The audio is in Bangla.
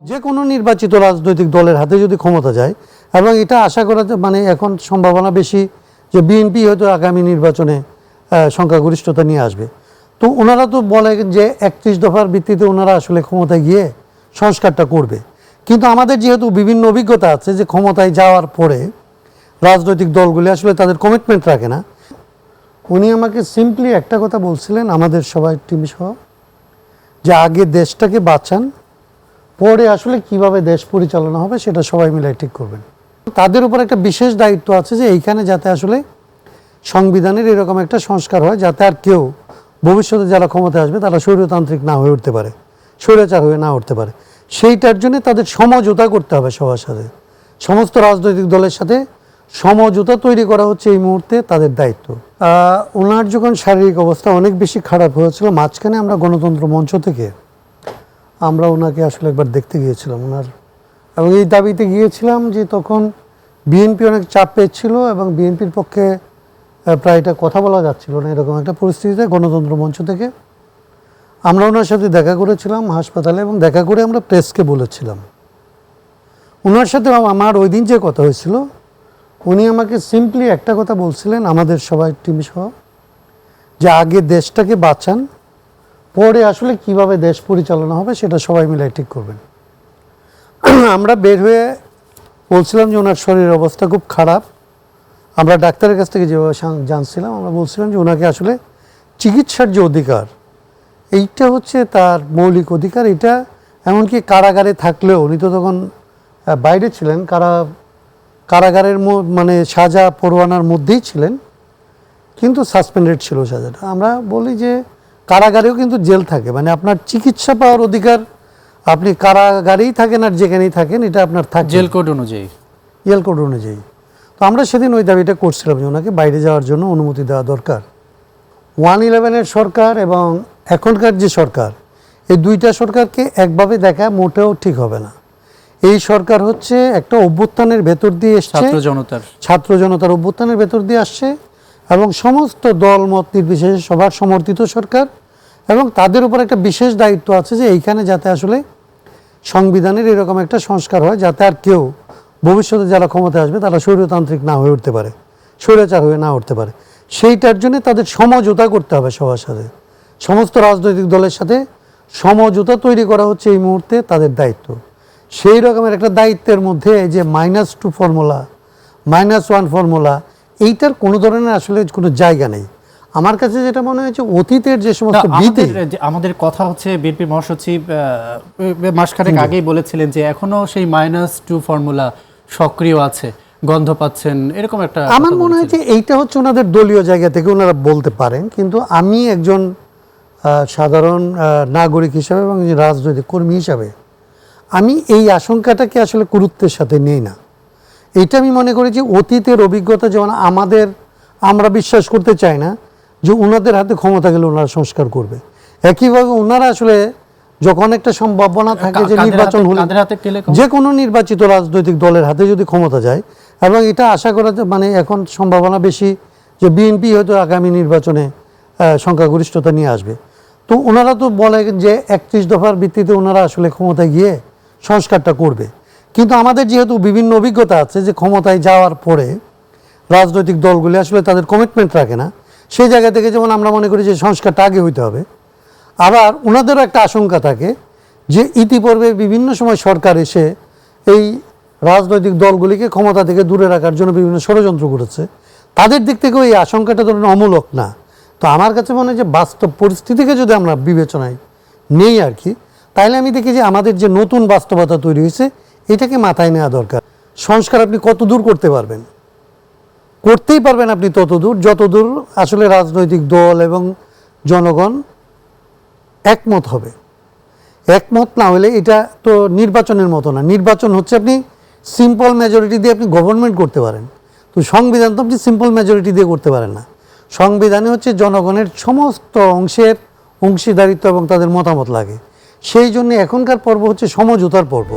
যে কোনো নির্বাচিত রাজনৈতিক দলের হাতে যদি ক্ষমতা যায়, এবং এটা আশা করা মানে এখন সম্ভাবনা বেশি যে বিএনপি হয়তো আগামী নির্বাচনে সংখ্যাগরিষ্ঠতা নিয়ে আসবে। তো ওনারা তো বলে যে 31 দফার ভিত্তিতে ওনারা আসলে ক্ষমতায় গিয়ে সংস্কারটা করবে, কিন্তু আমাদের যেহেতু বিভিন্ন অভিজ্ঞতা আছে যে ক্ষমতায় যাওয়ার পরে রাজনৈতিক দলগুলি আসলে তাদের কমিটমেন্ট রাখে না। উনি আমাকে সিম্পলি একটা কথা বলছিলেন, আমাদের সবাই টিম সহ, যে আগে দেশটাকে বাঁচান, পরে আসলে কিভাবে দেশ পরিচালনা হবে সেটা সবাই মিলে ঠিক করবেন। তাদের উপর একটা বিশেষ দায়িত্ব আছে যে এইখানে যাতে আসলে সংবিধানের এরকম একটা সংস্কার হয় যাতে আর কেউ ভবিষ্যতে যারা ক্ষমতায় আসবে তারা স্বৈরতান্ত্রিক না হয়ে উঠতে পারে, স্বৈরাচার হয়ে না উঠতে পারে। সেইটার জন্য তাদের সমঝোতা করতে হবে সবার সাথে, সমস্ত রাজনৈতিক দলের সাথে সমঝোতা তৈরি করা হচ্ছে এই মুহূর্তে তাদের দায়িত্ব। ওনার যখন শারীরিক অবস্থা অনেক বেশি খারাপ হয়েছিল, মাঝখানে আমরা গণতন্ত্র মঞ্চ থেকে আমরা ওনাকে আসলে একবার দেখতে গিয়েছিলাম ওনার, এবং এই দাবিতে গিয়েছিলাম যে তখন বিএনপি অনেক চাপ পেয়েছিল এবং বিএনপির পক্ষে প্রায় এটা কথা বলা যাচ্ছিল না, এরকম একটা পরিস্থিতিতে গণতন্ত্র মঞ্চ থেকে আমরা ওনার সাথে দেখা করেছিলাম হাসপাতালে, এবং দেখা করে আমরা প্রেসকে বলেছিলাম। ওনার সাথে আমার ওই দিন যে কথা হয়েছিল, উনি আমাকে সিম্পলি একটা কথা বলছিলেন, আমাদের সবাই টিম সহ, যে আগে দেশটাকে বাঁচান, পরে আসলে কিভাবে দেশ পরিচালনা হবে সেটা সবাই মিলে ঠিক করবেন। আমরা বের হয়ে বলছিলাম যে ওনার শরীরের অবস্থা খুব খারাপ। আমরা ডাক্তারের কাছ থেকে যেভাবে জানছিলাম, আমরা বলছিলাম যে ওনাকে আসলে চিকিৎসার যে অধিকার, এইটা হচ্ছে তার মৌলিক অধিকার। এটা এমনকি কারাগারে থাকলেও, উনি তো তখন বাইরে ছিলেন, কারাগারের মানে সাজা পরোয়ানার মধ্যেই ছিলেন, কিন্তু সাসপেন্ডেড ছিল সাজাটা। আমরা বলি যে কারাগারেও কিন্তু জেল থাকে, মানে আপনার চিকিৎসা পাওয়ার অধিকার, আপনি কারাগারেই থাকেন আর যেখানেই থাকেন, এটা আপনার থাকে জেল কোড অনুযায়ী। তো আমরা সেদিন ওই দাবিটা করছিলাম যে ওনাকে বাইরে যাওয়ার জন্য অনুমতি দেওয়া দরকার। 111-এর সরকার এবং এখনকার যে সরকার, এই দুইটা সরকারকে একভাবে দেখা মোটেও ঠিক হবে না। এই সরকার হচ্ছে একটা অভ্যুত্থানের ভেতর দিয়ে এসছে, ছাত্র জনতার অভ্যুত্থানের ভেতর দিয়ে আসছে, এবং সমস্ত দল মত নির্বিশেষে সবার সমর্থিত সরকার, এবং তাদের উপর একটা বিশেষ দায়িত্ব আছে যে এইখানে যাতে আসলে সংবিধানের এরকম একটা সংস্কার হয় যাতে আর কেউ ভবিষ্যতে যারা ক্ষমতায় আসবে তারা স্বৈরতান্ত্রিক না হয়ে উঠতে পারে, স্বৈরাচার হয়ে না উঠতে পারে। সেইটার জন্য তাদের সমঝোতা করতে হবে সবার সাথে, সমস্ত রাজনৈতিক দলের সাথে সমঝোতা তৈরি করা হচ্ছে এই মুহূর্তে তাদের দায়িত্ব। সেই রকমের একটা দায়িত্বের মধ্যে এই যে -2 ফর্মুলা, -1 ফর্মুলা, এইটার কোনো ধরনের আসলে কোনো জায়গা নেই। আমার কাছে যেটা মনে হয়েছে অতীতের যে সমস্ত ভীতি, আমাদের কথা হচ্ছে বিএনপি মহাসচিব মাসখানেক আগেই বলেছিলেন যে এখনো সেই -2 ফর্মুলা সক্রিয় আছে, গন্ধ পাচ্ছেন, এরকম একটা। আমার মনে হয় যে এইটা হচ্ছে ওনাদের দলীয় জায়গা থেকে ওনারা বলতে পারেন, কিন্তু আমি একজন সাধারণ নাগরিক হিসাবে এবং রাজনৈতিক কর্মী হিসাবে আমি এই আশঙ্কাটাকে আসলে গুরুত্বের সাথে নেই না। এইটা আমি মনে করি যে অতীতের অভিজ্ঞতা যেমন আমরা বিশ্বাস করতে চাই না যে ওনাদের হাতে ক্ষমতা গেলে ওনারা সংস্কার করবে। একইভাবে ওনারা আসলে যখন একটা সম্ভাবনা থাকে যে নির্বাচন হলে, যে কোনো নির্বাচিত রাজনৈতিক দলের হাতে যদি ক্ষমতা যায়, এবং এটা আশা করা মানে এখন সম্ভাবনা বেশি যে বিএনপি হয়তো আগামী নির্বাচনে সংখ্যাগরিষ্ঠতা নিয়ে আসবে। তো ওনারা তো বলে যে 31 দফার ভিত্তিতে ওনারা আসলে ক্ষমতায় গিয়ে সংস্কারটা করবে, কিন্তু আমাদের যেহেতু বিভিন্ন অভিজ্ঞতা আছে যে ক্ষমতায় যাওয়ার পরে রাজনৈতিক দলগুলি আসলে তাদের কমিটমেন্ট রাখে না, সেই জায়গা থেকে যেমন আমরা মনে করি যে সংস্কারটা আগে হইতে হবে। আবার ওনাদেরও একটা আশঙ্কা থাকে যে ইতিপূর্বে বিভিন্ন সময় সরকার এসে এই রাজনৈতিক দলগুলিকে ক্ষমতা থেকে দূরে রাখার জন্য বিভিন্ন ষড়যন্ত্র করেছে, তাদের দিক থেকেও এই আশঙ্কাটা ধরেন অমূলক না। তো আমার কাছে মনে হয় যে বাস্তব পরিস্থিতিকে যদি আমরা বিবেচনায় নেই আর কি, তাহলে আমি দেখি যে আমাদের যে নতুন বাস্তবতা তৈরি হয়েছে এটাকে মাথায় নেওয়া দরকার। সংস্কার আপনি কত দূর করতে পারবেন, করতেই পারবেন আপনি ততদূর যতদূর আসলে রাজনৈতিক দল এবং জনগণ একমত হবে। একমত না হলে এটা তো নির্বাচনের মতো না। নির্বাচন হচ্ছে আপনি সিম্পল মেজরিটি দিয়ে আপনি গভর্নমেন্ট করতে পারেন, তো সংবিধান তো আপনি সিম্পল মেজরিটি দিয়ে করতে পারেন না। সংবিধানে হচ্ছে জনগণের সমস্ত অংশের অংশীদারিত্ব এবং তাদের মতামত লাগে। সেই জন্য এখনকার পর্ব হচ্ছে সমঝোতার পর্ব।